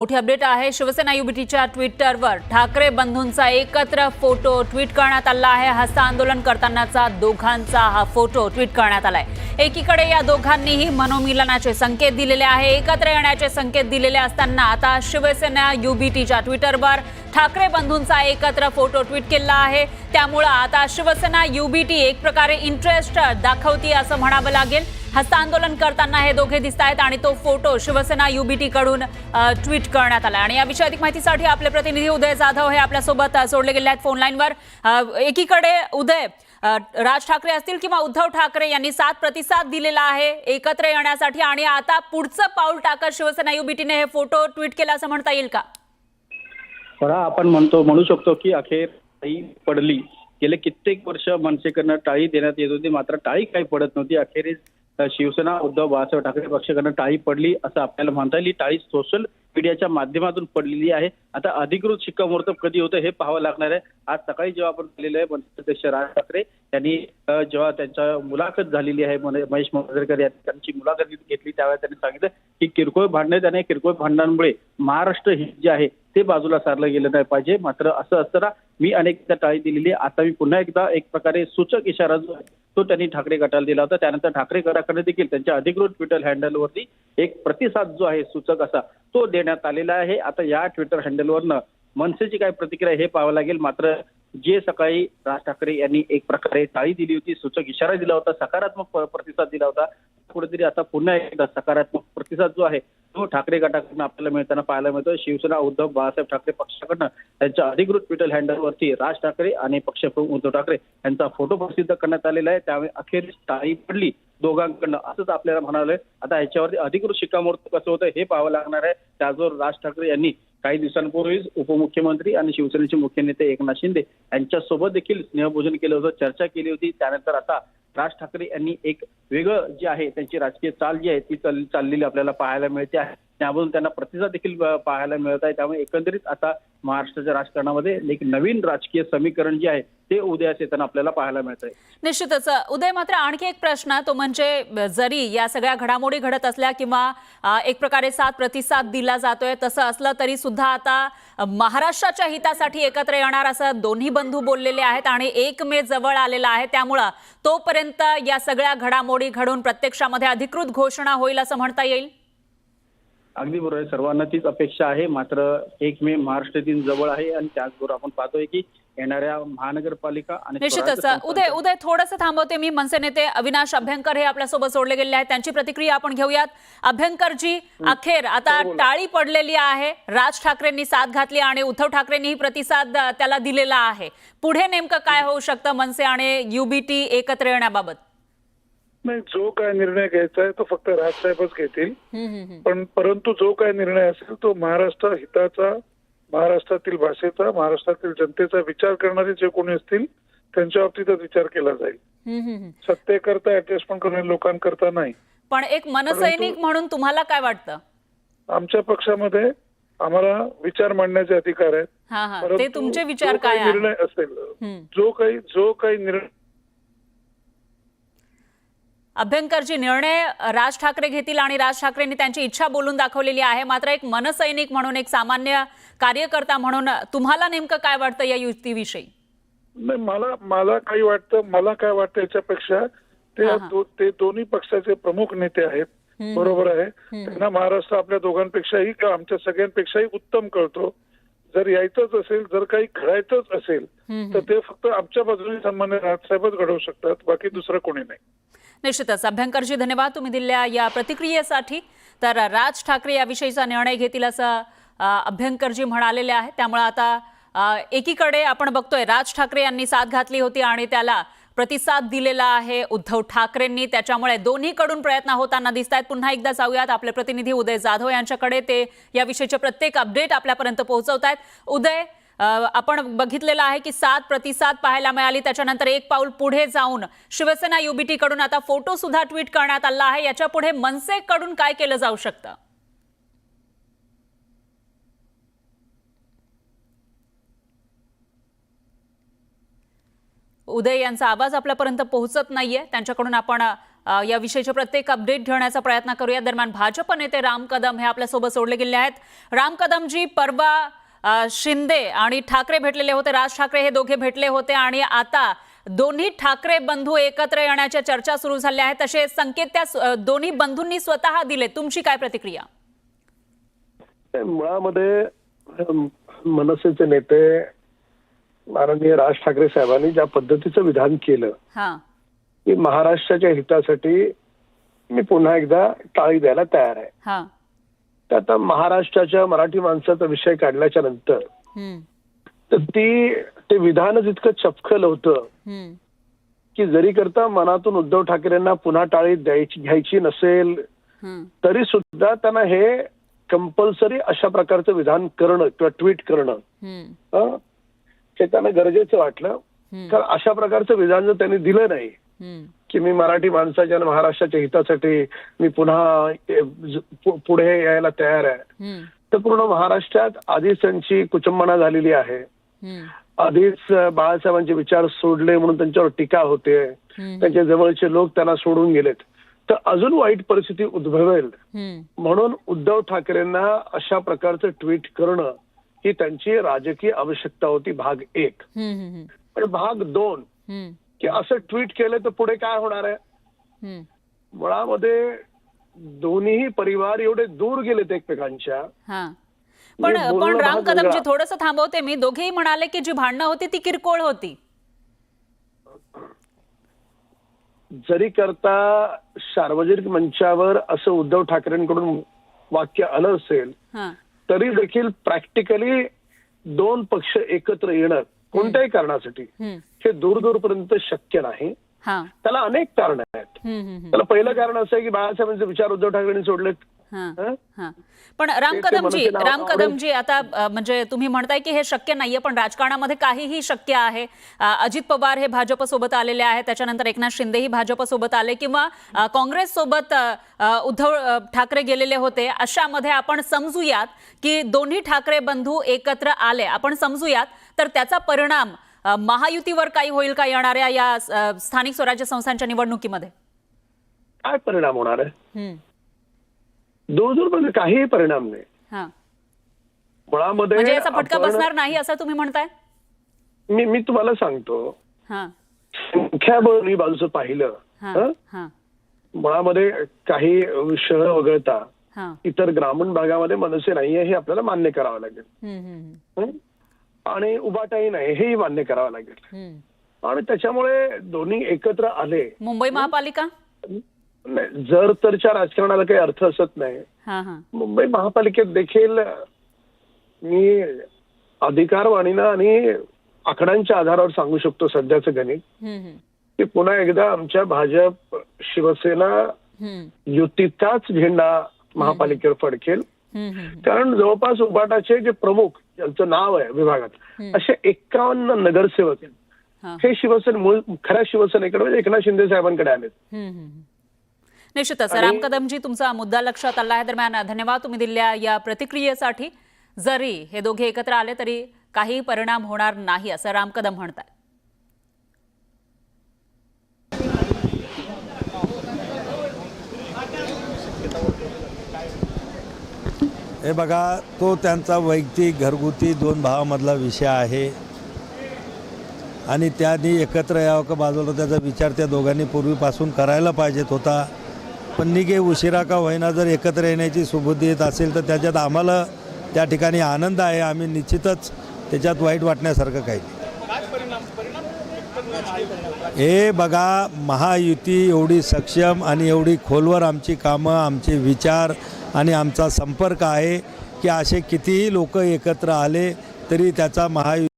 मोठी अपडेट आहे। शिवसेना युबीटीच्या ट्विटरवर ठाकरे बंधूंचा एकत्र फोटो ट्विट करण्यात आला आहे। हस्ता आंदोलन करतानाचा दोघांचा हा फोटो ट्विट करण्यात आलाय। एकीकडे या दोघांनीही मनोमिलनाचे संकेत दिलेले आहे, एकत्र येण्याचे संकेत दिलेले असताना आता शिवसेना युबीटीच्या ट्विटरवर ठाकरे बंधूंचा एकत्र फोटो ट्विट केला आहे। त्यामुळे आता शिवसेना युबीटी एक प्रकारे इंटरेस्ट दाखवती असं म्हणावं लागेल। हस्ता आंदोलन करताना हे दोघे दिसतायत आणि तो फोटो शिवसेना युबीटी कडून ट्विट करण्यात आला। आणि या विषयी अधिक माहितीसाठी आपले प्रतिनिधी उदय जाधव हे आपल्या सोबत जोडले गेले आहेत फोन लाईनवर। एकीकडे उदय, राज ठाकरे असतील किंवा उद्धव ठाकरे यांनी 7 प्रतिसाद दिलेला आहे एकत्र येण्यासाठी, आणि आता पुढचं पाऊल टाकत शिवसेना युबीटीने हे फोटो ट्विट केला असं म्हणता येईल का? आपण म्हणू शकतो की अखेर टाळी पडली। गेले कित्येक वर्ष मनसेकडनं टाळी देण्यात येत होती, मात्र टाळी काही पडत नव्हती। अखेरीस शिवसेना उद्धव बाळासाहेब ठाकरे पक्षाकडनं टाळी पडली असं आपल्याला म्हणता येईल। टाळी सोशल मीडियाच्या माध्यमातून पडलेली आहे। आता अधिकृत शिक्कामोर्तब कधी होतं हे पाहावं लागणार आहे। आज सकाळी जेव्हा आपण पाहिलेलं आहे, मनसे अध्यक्ष राज ठाकरे यांनी जेव्हा त्यांच्या मुलाखत झालेली आहे, महेश मांजरेकर यांची मुलाखत घेतली, त्यावेळेस त्यांनी सांगितलं की किरकोळ भांडणांमुळे महाराष्ट्र हित जे आहे ते बाजूला सारलं गेलं नाही पाहिजे। मात्र असं असताना मी अनेकदा टाळी दिलेली, आता मी पुन्हा एकदा एक प्रकारे सूचक इशारा जो आहे तो त्यांनी ठाकरे गटाला दिला होता। त्यानंतर ठाकरे गटाकडे देखील त्यांच्या अधिकृत ट्विटर हँडलवरती एक प्रतिसाद जो आहे सूचक असा तो देण्यात आलेला आहे। आता या ट्विटर हँडलवरनं मनसेची काय प्रतिक्रिया हे पाहावं लागेल। मात्र जे सकाळी राज ठाकरे यांनी एक प्रकारे टाळी दिली होती, सूचक इशारा दिला होता, सकारात्मक प्रतिसाद दिला होता, कुठेतरी आता पुन्हा एकदा सकारात्मक प्रतिसाद जो आहे तो ठाकरे गटाकडून आपल्याला मिळताना पाहायला मिळतोय। शिवसेना उद्धव बाळासाहेब ठाकरे पक्षाकडनं त्यांच्या अधिकृत ट्विटर हँडलवरती राज ठाकरे आणि पक्षप्रमुख उद्धव ठाकरे यांचा फोटो प्रसिद्ध करण्यात आलेला आहे। त्यामुळे अखेर टाळी पडली दोघांकडनं असंच आपल्याला म्हणालंय। आता ह्याच्यावरती अधिकृत शिक्कामोर्तब कसं होतं हे पाहावं लागणार आहे। त्याचबरोबर राज ठाकरे यांनी काही दिवसांपूर्वीच उपमुख्यमंत्री आणि शिवसेनेचे मुख्य नेते एकनाथ शिंदे यांच्यासोबत देखील स्नेहभोजन केलं होतं, चर्चा केली होती। त्यानंतर आता राज ठाकरे यांनी एक वेगळं जे आहे त्यांची राजकीय चाल जी आहे ती चाललेली आपल्याला पाहायला मिळते आहे। त्यामधून त्यांना प्रतिसाद देखील पाहायला मिळत आहे। त्यामुळे एकंदरीत आता महाराष्ट्राच्या राजकारणामध्ये एक नवीन राजकीय समीकरण जे आहे ते उदयास येताना आपल्याला पाहायला मिळत आहे। निश्चितच उदय, मात्र आणखी एक प्रश्न तो म्हणजे जरी या सगळ्या घडामोडी घडत असल्या किंवा एक प्रकारे 7 प्रतिसाद दिला जातोय तसं असलं तरी सुद्धा आता महाराष्ट्राच्या हितासाठी एकत्र येणार असं दोन्ही बंधू बोललेले आहेत आणि 1 मे जवळ आलेला आहे। त्यामुळे तोपर्यंत या सगळ्या घडामोडी घडून प्रत्यक्षामध्ये अधिकृत घोषणा होईल असं म्हणता येईल? अगदी बरोबर आहे, सर्वांना तीच अपेक्षा आहे। मात्र 1 मे महाराष्ट्र दिन जवळ आहे आणि त्याचबरोबर आपण पाहतोय की येणाऱ्या महानगरपालिका आणि निश्चितच उदय थोडंसं थांबवते मी। मनसे नेते अविनाश अभ्यंकर हे आपल्यासोबत जोडले गेले आहेत, त्यांची प्रतिक्रिया आपण घेऊयात। अभ्यंकरजी, अखेर आता टाळी पडलेली आहे, राज ठाकरेंनी साथ घातली आणि उद्धव ठाकरेंनीही प्रतिसाद त्याला दिलेला आहे। पुढे नेमकं काय होऊ शकतं मनसे आणि युबीटी एकत्र येण्याबाबत? नाही, जो काय निर्णय घ्यायचा आहे तो फक्त राजसाहेबच घेतील, परंतु जो काय निर्णय असेल तो महाराष्ट्र हिताचा, महाराष्ट्रातील भाषेचा, महाराष्ट्रातील जनतेचा विचार करणारे जे कोणी असतील त्यांच्या बाबतीतच विचार केला जाईल। सत्तेकरता ऍडजस्टमेंट करणाऱ्या लोकांकरता नाही। पण एक मनसैनिक म्हणून तुम्हाला काय वाटतं? आमच्या पक्षामध्ये आम्हाला विचार मांडण्याचे अधिकार आहेत, ते तुमचे विचार काय निर्णय असेल जो काही निर्णय अभ्यंकरजी निर्णय राज ठाकरे घेतील आणि राज ठाकरेंनी त्यांची इच्छा बोलून दाखवलेली आहे। मात्र एक मनसैनिक म्हणून, एक सामान्य कार्यकर्ता म्हणून तुम्हाला नेमकं काय वाटतं या युतीविषयी? नाही, मला काय वाटतं याच्यापेक्षा ते दोन्ही पक्षाचे प्रमुख नेते आहेत, बरोबर आहे। त्यांना महाराष्ट्र आपल्या दोघांपेक्षाही किंवा आमच्या सगळ्यांपेक्षाही उत्तम कळतो। जर यायचंच असेल, जर काही घडायचंच असेल तर ते फक्त आमच्या बाजूने सन्मान्य राजसाहेबच घडवू शकतात, बाकी दुसरं कोणी नाही। निश्चितच अभ्यंकरजी, धन्यवाद तुम्ही दिलेल्या या प्रतिक्रियेसाठी। तर राज ठाकरे याविषयीचा निर्णय घेतील असं अभ्यंकरजी म्हणालेले आहे। त्यामुळे आता एकीकडे आपण बघतोय राज ठाकरे यांनी साथ घातली होती आणि त्याला प्रतिसाद दिलेला आहे उद्धव ठाकरेंनी, त्याच्यामुळे दोन्हीकडून प्रयत्न होताना दिसत आहेत। पुन्हा एकदा जाऊयात आपले प्रतिनिधी उदय जाधव यांच्याकडे, ते याविषयीचे प्रत्येक अपडेट आपल्यापर्यंत पोहोचवतायत। उदय, आपण बघितलेलं आहे की 7 प्रतिसाद पाहायला मिळाली, त्याच्यानंतर एक पाऊल पुढे जाऊन शिवसेना युबीटी कडून आता फोटो सुद्धा ट्विट करण्यात आला आहे। याच्या पुढे मनसे कडून काय केलं जाऊ शकतं? उदय यांचा आवाज आपल्यापर्यंत पोहोचत नाहीये, त्यांच्याकडून आपण याविषयीचे प्रत्येक अपडेट घेण्याचा प्रयत्न करूया. दरम्यान भाजप नेते राम कदम हे आपल्यासोबत जोडले गेले आहेत. राम कदमजी, परवा शिंदे आणि ठाकरे भेटलेले होते, राज ठाकरे हे दोघे भेटले होते आणि आता दोन्ही ठाकरे बंधू एकत्र येण्याच्या चर्चा सुरू झाल्या आहेत. तसे संकेत त्या दोन्ही बंधूंनी स्वतः दिले. तुमची काय प्रतिक्रिया? मुळामध्ये मनसेचे नेते माननीय राज ठाकरे साहेबांनी ज्या पद्धतीचं विधान केलं की महाराष्ट्राच्या हितासाठी मी पुन्हा एकदा टाळी द्यायला तयार आहे. तर आता महाराष्ट्राच्या मराठी माणसाचा विषय काढल्याच्या नंतर तर ते विधानच इतकं चपखल होतं की जरी करता मनातून उद्धव ठाकरेंना पुन्हा टाळी घ्यायची नसेल तरी सुद्धा त्यांना हे कंपल्सरी अशा प्रकारचं विधान करणं किंवा ट्विट करणं हे त्यांना गरजेचं वाटलं. कारण अशा प्रकारचं विधान जर त्यांनी दिलं नाही की मी मराठी माणसाच्या आणि महाराष्ट्राच्या हितासाठी मी पुन्हा पुढे यायला तयार आहे, तर पूर्ण महाराष्ट्रात आधीच त्यांची कुचंबना झालेली आहे. आधीच बाळासाहेबांचे विचार सोडले म्हणून त्यांच्यावर टीका होते, त्यांच्या जवळचे लोक त्यांना सोडून गेलेत, तर अजून वाईट परिस्थिती उद्भवेल म्हणून उद्धव ठाकरेंना अशा प्रकारचं ट्विट करणं ही त्यांची राजकीय आवश्यकता होती. भाग 1. पण भाग 2 की असं ट्विट केलं तर पुढे काय होणार आहे. मुळामध्ये दोन्हीही परिवार एवढे दूर गेलेत एकमेकांच्या. पण राम कदमजी, थोडंसं थांबवते मी. दोघेही म्हणाले की जी भांडणं होती ती किरकोळ होती. जरी करता सार्वजनिक मंचावर असं उद्धव ठाकरेंकडून वाक्य आलं असेल तरी देखील प्रॅक्टिकली दोन पक्ष एकत्र येणं कोणत्याही कारणासाठी हे दूरपर्यंत शक्य नाही. त्याला अनेक कारण आहेत. त्याला पहिलं कारण असं आहे की बाळासाहेबांचे विचार उद्धव ठाकरेंनी सोडलेत. पण राम कदमजी, आता म्हणजे तुम्ही म्हणताय की हे शक्य नाहीये, पण राजकारणामध्ये काहीही शक्य आहे. अजित पवार हे भाजप सोबत आलेले आहेत, त्याच्यानंतर एकनाथ शिंदेही भाजप सोबत आले, किंवा काँग्रेस सोबत उद्धव ठाकरे गेलेले होते. अशामध्ये आपण समजूयात की दोन्ही ठाकरे बंधू एकत्र आले, आपण समजूयात, तर त्याचा परिणाम महायुतीवर काही होईल का येणाऱ्या या स्थानिक स्वराज्य संस्थांच्या निवडणुकीमध्ये? काय परिणाम होणार आहे? दूरपर्यंत काहीही परिणाम नाही. मुळामध्ये म्हणजे याचा फटका बसणार नाही असं तुम्ही म्हणताय? मी तुम्हाला सांगतो, संख्याबळ बाजूचं पाहिलं, मुळामध्ये काही शहर वगळता इतर ग्रामीण भागामध्ये मनसे नाहीये हे आपल्याला मान्य करावं लागेल, आणि उभाटाही नाही हेही मान्य करावं लागेल. आणि त्याच्यामुळे दोन्ही एकत्र आले. मुंबई महापालिका नाही, जर तरच्या राजकारणाला काही अर्थ असत नाही. मुंबई महापालिकेत देखील मी अधिकारवाणीनं आणि आकड्यांच्या आधारावर सांगू शकतो सध्याचं गणित की पुन्हा एकदा आमच्या भाजप शिवसेना युतीचाच झेंडा महापालिकेवर फडकेल. कारण जवळपास उभाटाचे जे प्रमुख यांचं नाव आहे विभागात असे 51 नगरसेवक हे खऱ्या शिवसेनेकडे म्हणजे एकनाथ शिंदे साहेबांकडे आलेत. निश्चितच राम कदमजी, तुमचा मुद्दा लक्षात आला आहे. दरम्यान धन्यवाद तुम्ही दिलेल्या या प्रतिक्रियेसाठी. जरी हे दोघे एकत्र आले तरी काही परिणाम होणार नाही असं राम कदम म्हणतात. हे बघा, तो त्यांचा वैयक्तिक घरगुती दोन भावामधला विषय आहे आणि त्यांनी एकत्र यावं का बाजूला त्याचा विचार त्या दोघांनी पूर्वीपासून करायला पाहिजेत होता. पण निघे उशिरा का होईना, जर एकत्र येण्याची सुबुद्धी येत असेल तर त्याच्यात आम्हाला त्या ठिकाणी आनंद आहे. आम्ही निश्चितच त्याच्यात वाईट वाटण्यासारखं काही हे बघा, महायुती एवढी सक्षम आणि एवढी खोलवर आमची कामं, आमचे विचार आणि आमचा संपर्क आहे की असे कितीही लोक एकत्र आले तरी त्याचा